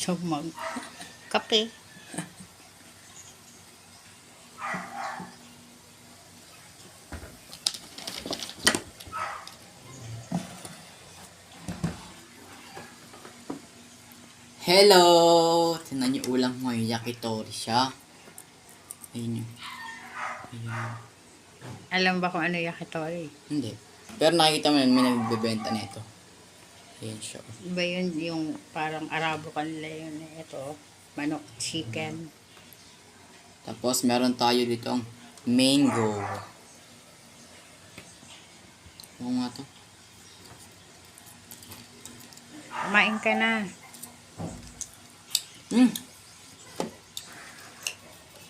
So, kape. Hello! Tingnan niyo ulam mo, yakitori siya. Ayun yun. Ayun. Alam ba kung ano yakitori? Hindi. Pero nakikita mo yun, may nagbebenta nito. Ayun siya. Iba yun yung parang Arabo kanila yun. Ito, manok, chicken. Tapos meron tayo ditong mango. Oo nga to. Kumain ka na.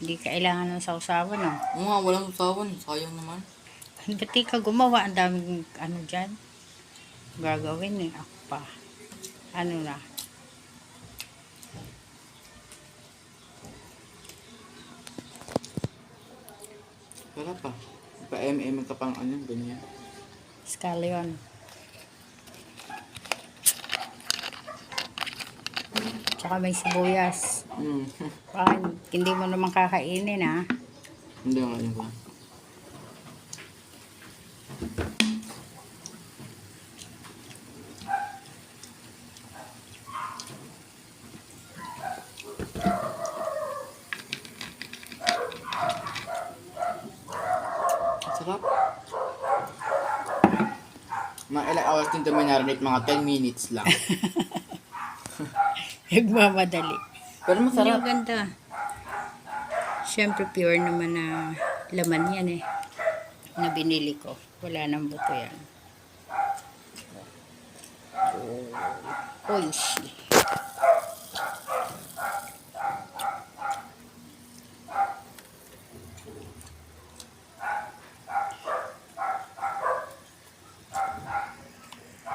Hindi kailangan ng sausawan, no? Oo nga, walang usawan. Sayang naman. Ba't di ka gumawa? Ang daming ano dyan. Gagawin eh. Ako pa. Ano na? Wala pa. Pa-MM ka pang ano, ganyan. Scallion. Tsaka may sibuyas. Bakit hindi mo naman kakainin, ha? Hindi nga yun ba? Sarap. Mga ilang hours din ito marinate, mga 10 minutes lang. Nagmamadali. Pero Hindi masarap. maganda. Siyempre pure naman na laman yan eh. Na binili ko. Wala nang buto yan. Oh. Oishi.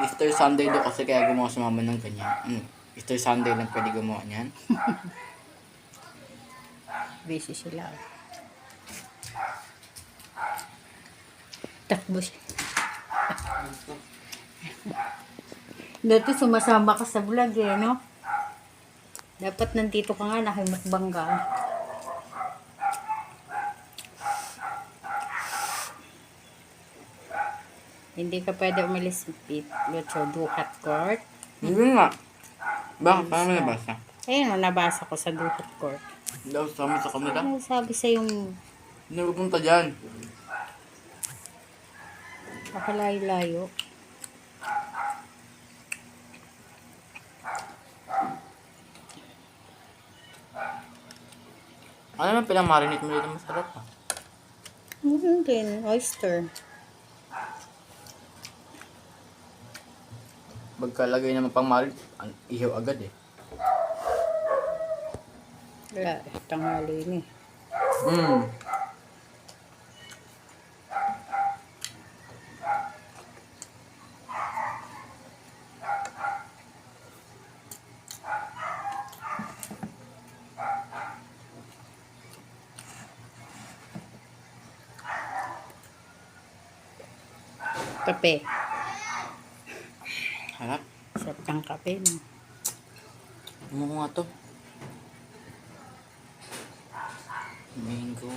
Easter Sunday do kasi kaya gumawa si mama ng ganyan. Easter Sunday lang pwede gumawa niyan. Busy sila. Takbo siya. Dati sumasama ka sa vlog eh, no? Dapat nandito ka nga, nakimakbang ka. Hindi ka pwede umalis Lucho Dukat Court. Hindi nga. Bakit? Paano nabasa? Ayun, nabasa ko sa Dukat Court. Daw sama sa kanila. Ano sabi sa yung Hindi pupunta dyan. pakalayo-layo? Ano naman pinamarinate mo dito masarap ah? Din, oyster. Pagkalagay naman pang marinate, ihaw agad eh. Wala, tanghali ni. Kape. Harap. Sarap ng kape, no? Ano ko nga to? Mango.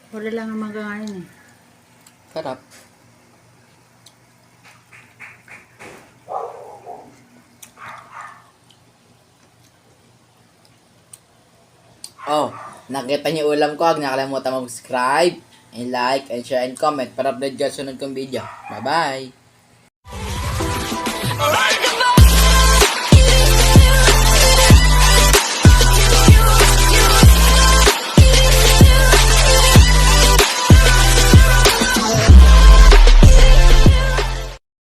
Wala lang ang magangayon eh. Sarap. Oh, nakita niyo ulam ko. Huwag nakalimutan mag-subscribe, and like, and share, and comment para update ka sa sunod kong video. Bye-bye!